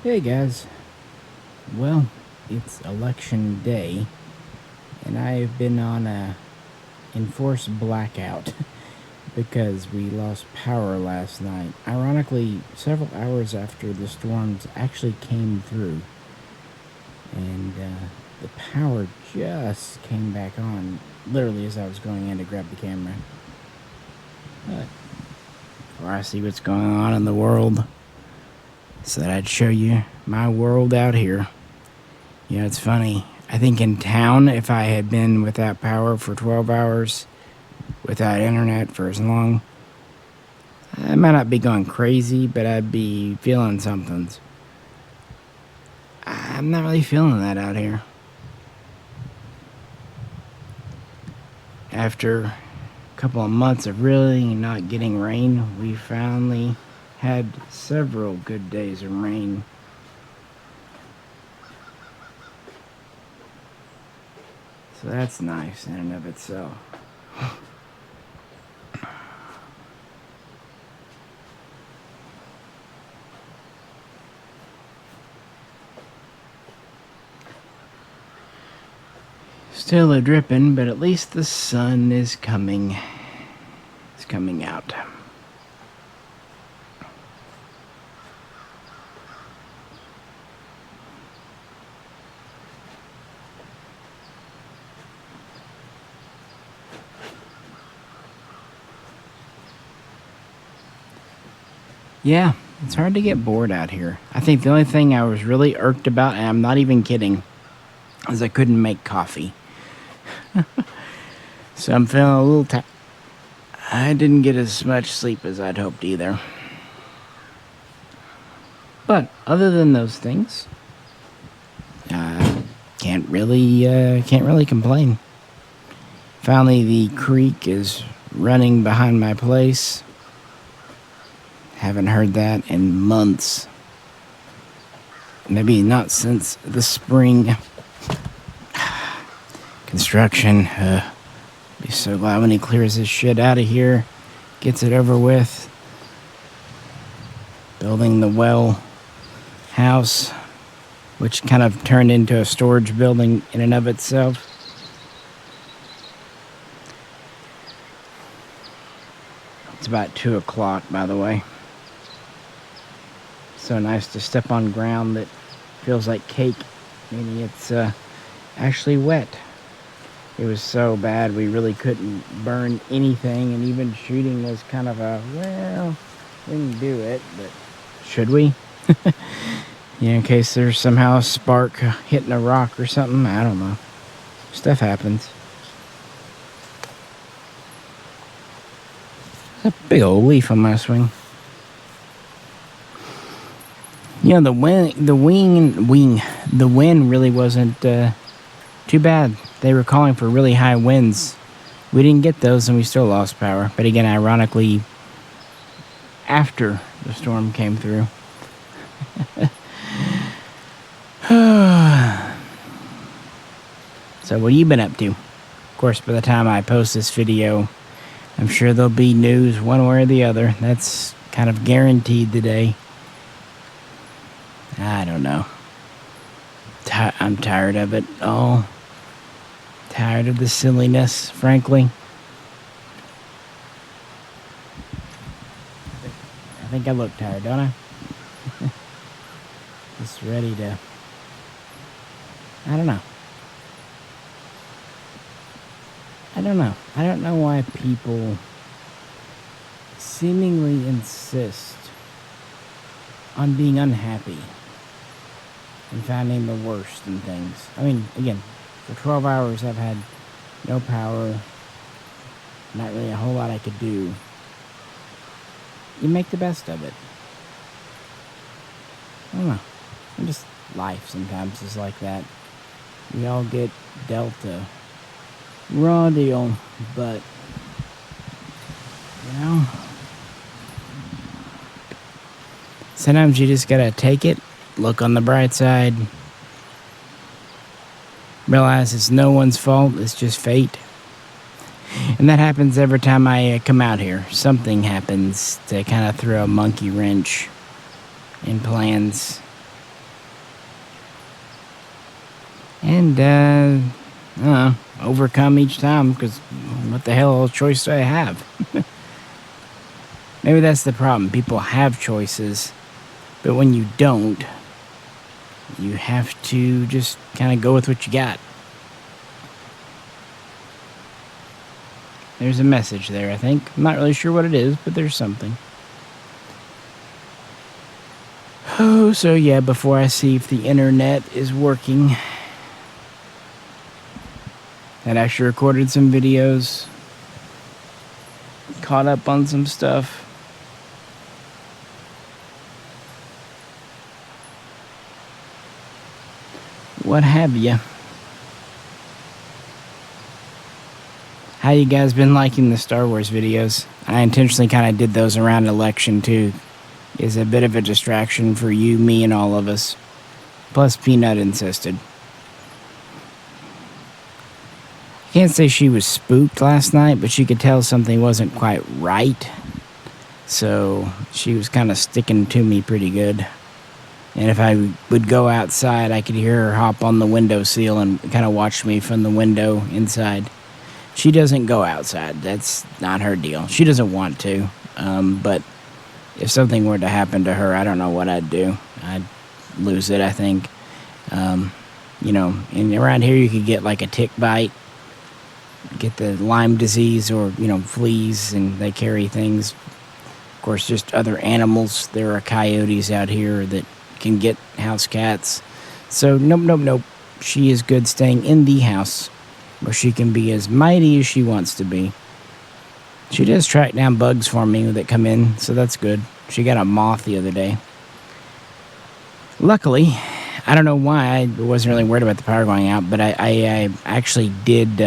Hey guys, well, it's election day, and I've been on a enforced blackout because we lost power last night. Ironically, several hours after the storms actually came through, and the power just came back on, literally as I was going in to grab the camera. But before I see what's going on in the world, so that I'd show you my world out here. You know, it's funny. I think in town, if I had been without power for 12 hours, without internet for as long, I might not be going crazy, but I'd be feeling somethings. I'm not really feeling that out here. After a couple of months of really not getting rain, we finally had several good days of rain. So that's nice in and of itself. Still a dripping, but at least the sun is coming. It's coming out. Yeah, it's hard to get bored out here. I think the only thing I was really irked about, and I'm not even kidding, is I couldn't make coffee. So I'm feeling a little tired. I didn't get as much sleep as I'd hoped either. But other than those things, can't really complain. Finally, the creek is running behind my place. Haven't heard that in months. Maybe not since the spring. Construction. Be so glad when he clears this shit out of here. Gets it over with. Building the well house, which kind of turned into a storage building in and of itself. It's about 2 o'clock, by the way. So nice to step on ground that feels like cake, meaning it's actually wet. It was so bad we really couldn't burn anything, and even shooting was kind of a, well, we can do it, but should we? Yeah, in case there's somehow a spark hitting a rock or something, I don't know. Stuff happens. There's a big old leaf on my swing. You know, the wind really wasn't too bad. They were calling for really high winds. We didn't get those, and we still lost power. But again, ironically, after the storm came through. So what have you been up to? Of course, by the time I post this video, I'm sure there'll be news one way or the other. That's kind of guaranteed today. I don't know. I'm tired of it all. Tired of the silliness, frankly. I think I look tired, don't I? Just ready to... I don't know. I don't know why people seemingly insist on being unhappy and finding the worst in things. I mean, again, for 12 hours I've had no power, not really a whole lot I could do. You make the best of it. I don't know. Just life sometimes is like that. We all get dealt a raw deal, but, you know, sometimes you just gotta take it, look on the bright side, realize it's no one's fault, it's just fate. And that happens every time I come out here. Something happens to kind of throw a monkey wrench in plans. And, overcome each time, because what the hell choice do I have? Maybe that's the problem. People have choices, but when you don't, you have to just kind of go with what you got. There's a message there, I think. I'm not really sure what it is, but there's something. Oh, so yeah, before I see if the internet is working, I actually recorded some videos, caught up on some stuff. What have you? How you guys been liking the Star Wars videos? I intentionally kind of did those around election too. Is a bit of a distraction for you, me, and all of us. Plus, Peanut insisted. I can't say she was spooked last night, but she could tell something wasn't quite right. So she was kind of sticking to me pretty good. And if I would go outside, I could hear her hop on the windowsill and kind of watch me from the window inside. She doesn't go outside. That's not her deal. She doesn't want to. But if something were to happen to her, I don't know what I'd do. I'd lose it, I think. You know, and around here you could get like a tick bite, get the Lyme disease, or, you know, fleas, and they carry things. Of course, just other animals. There are coyotes out here that can get house cats. So nope. She is good staying in the house, where she can be as mighty as she wants to be. She does track down bugs for me that come in, so that's good. She got a moth the other day. Luckily, I don't know why, I wasn't really worried about the power going out, but I actually did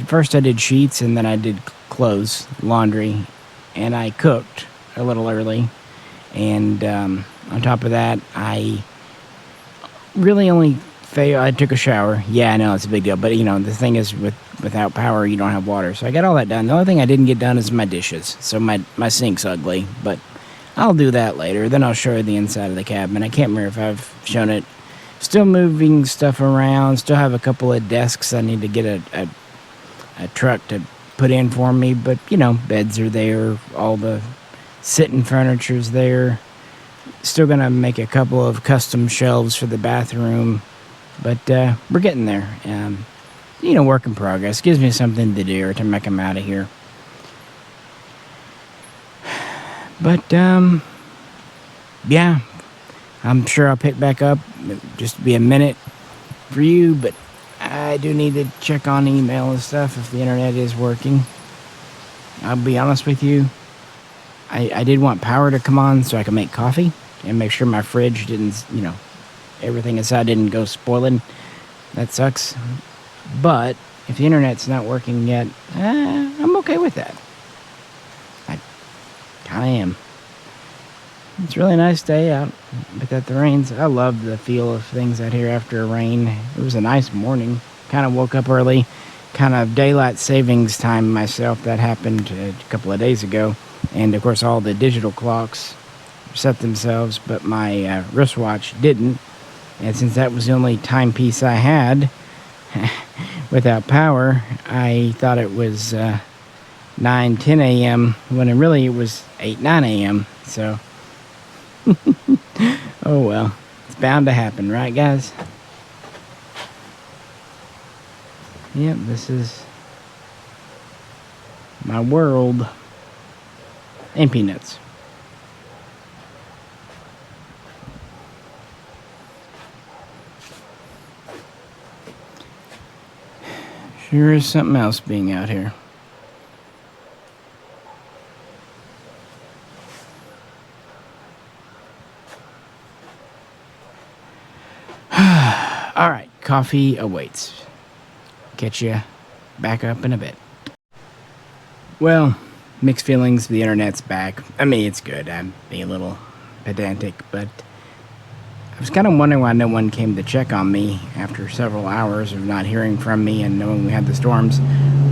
first I did sheets, and then I did clothes, laundry, and I cooked a little early. And on top of that, I really only I took a shower. Yeah, I know it's a big deal, but you know, the thing is, without power, you don't have water. So I got all that done. The only thing I didn't get done is my dishes. So my sink's ugly, but I'll do that later. Then I'll show you the inside of the cabin. I can't remember if I've shown it. Still moving stuff around. Still have a couple of desks I need to get a truck to put in for me. But, you know, beds are there. All the sitting furniture's there. Still going to make a couple of custom shelves for the bathroom. But we're getting there. You know, work in progress. Gives me something to do to make them out of here. But, yeah, I'm sure I'll pick back up. Just be a minute for you, but I do need to check on email and stuff if the internet is working. I'll be honest with you. I did want power to come on so I could make coffee and make sure my fridge didn't, you know, everything inside didn't go spoiling. That sucks. But if the internet's not working yet, I'm okay with that. I kind of am. It's a really nice day out, but that the rains. I love the feel of things out here after a rain. It was a nice morning. Kind of woke up early. Kind of daylight savings time myself. That happened a couple of days ago. And of course all the digital clocks set themselves, but my wristwatch didn't. And since that was the only timepiece I had without power, I thought it was 9, 10 a.m. when really it was 8, 9 a.m. So, oh well, it's bound to happen, right guys? Yep, this is my world. And peanuts. Sure is something else being out here. All right, coffee awaits. Catch you back up in a bit. Well, mixed feelings. The internet's back. I mean, it's good. I'm being a little pedantic, but I was kind of wondering why no one came to check on me after several hours of not hearing from me and knowing we had the storms.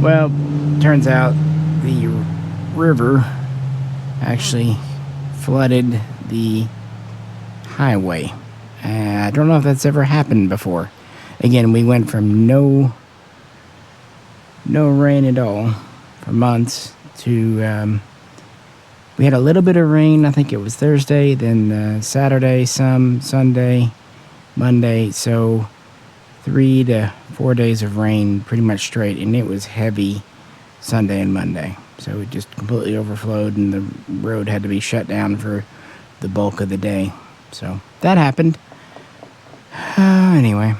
Well, turns out the river actually flooded the highway I don't know if that's ever happened before. Again, we went from no rain at all for months to we had a little bit of rain. I think it was Thursday, then Saturday, some Sunday, Monday. So 3 to 4 days of rain pretty much straight, and it was heavy Sunday and Monday. So it just completely overflowed, and the road had to be shut down for the bulk of the day. So that happened. Anyway,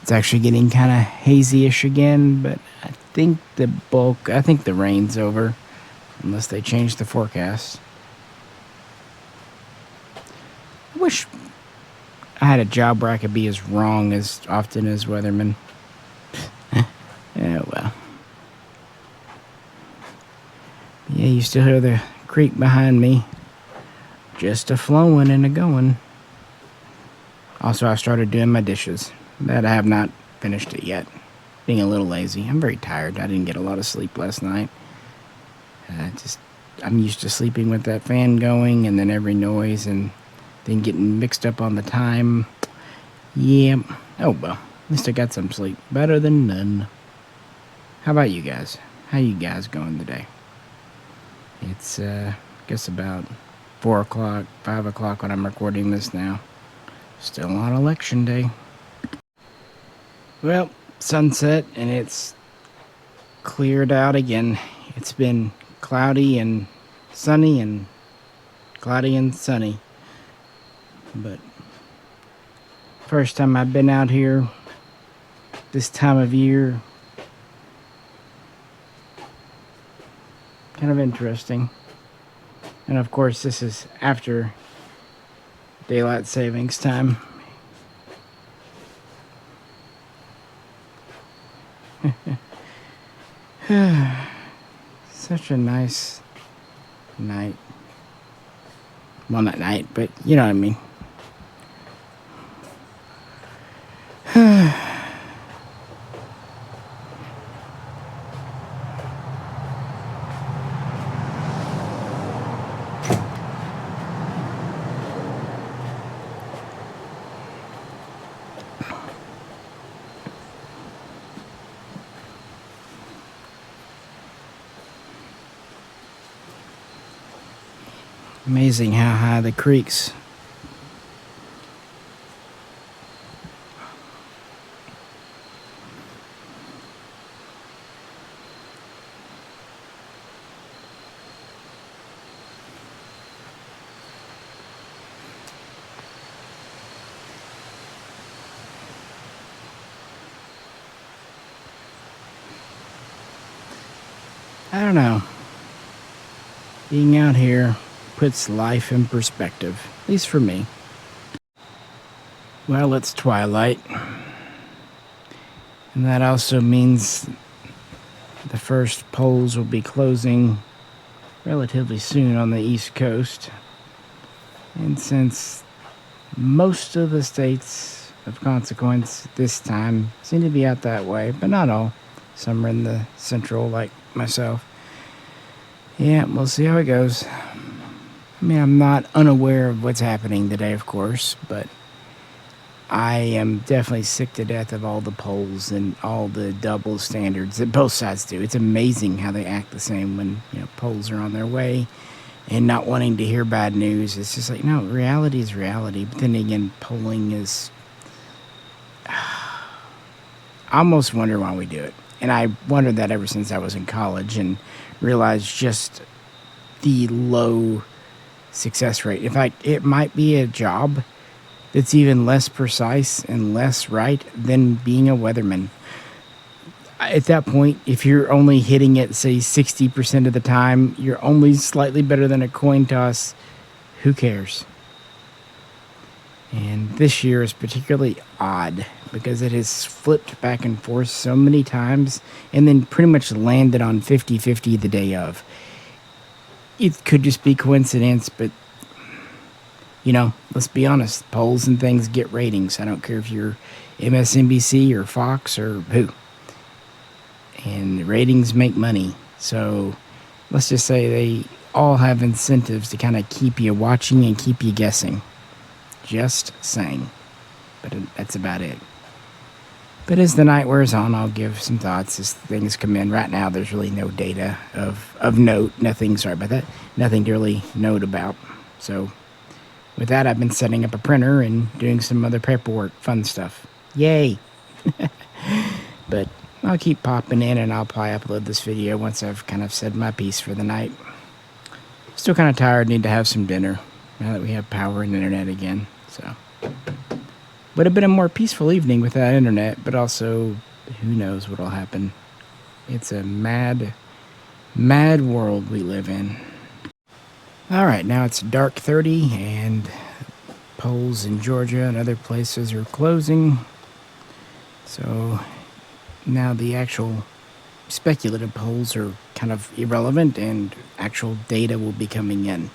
it's actually getting kind of hazy-ish again, but I think the rain's over, unless they change the forecast. I wish I had a job where I could be as wrong as often as weatherman. Yeah, well. Yeah, you still hear the creek behind me. Just a-flowing and a-going. Also, I started doing my dishes. That I have not finished it yet. Being a little lazy. I'm very tired. I didn't get a lot of sleep last night. I'm used to sleeping with that fan going and then every noise and then getting mixed up on the time. Yeah. Oh, well. At least I got some sleep. Better than none. How about you guys? How you guys going today? It's, I guess about 4 o'clock, 5 o'clock when I'm recording this now. Still on election day. Well, sunset and it's cleared out again. It's been cloudy and sunny and cloudy and sunny. But first time I've been out here this time of year. Kind of interesting. And of course, this is after daylight savings time. Such a nice night. Well, not night, but you know what I mean. Amazing how high the creeks. I don't know. Being out here puts life in perspective, at least for me. Well, it's twilight, and that also means the first polls will be closing relatively soon on the East Coast. And since most of the states of consequence this time seem to be out that way, but not all, some are in the central like myself. Yeah, we'll see how it goes. I mean, I'm not unaware of what's happening today, of course, but I am definitely sick to death of all the polls and all the double standards that both sides do. It's amazing how they act the same when, polls are on their way and not wanting to hear bad news. It's just like, no, reality is reality. But then again, polling is... I almost wonder why we do it. And I wondered that ever since I was in college and realized just the low success rate. In fact, it might be a job that's even less precise and less right than being a weatherman. At that point, if you're only hitting it, say, 60% of the time, you're only slightly better than a coin toss, who cares? And this year is particularly odd because it has flipped back and forth so many times and then pretty much landed on 50-50 the day of. It could just be coincidence, but, let's be honest. Polls and things get ratings. I don't care if you're MSNBC or Fox or who. And ratings make money. So let's just say they all have incentives to kind of keep you watching and keep you guessing. Just saying. But that's about it. But as the night wears on, I'll give some thoughts as things come in. Right now, there's really no data of note. Nothing, sorry about that, nothing to really note about. So with that, I've been setting up a printer and doing some other paperwork, fun stuff. Yay! But I'll keep popping in, and I'll probably upload this video once I've kind of said my piece for the night. Still kind of tired, need to have some dinner now that we have power and internet again. So would have been a more peaceful evening without internet, but also who knows what'll happen. It's a mad, mad world we live in. Alright, now it's dark 30 and polls in Georgia and other places are closing. So now the actual speculative polls are kind of irrelevant and actual data will be coming in,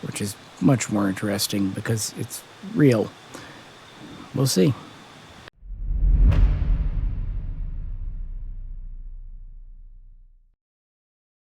which is much more interesting because it's real. We'll see.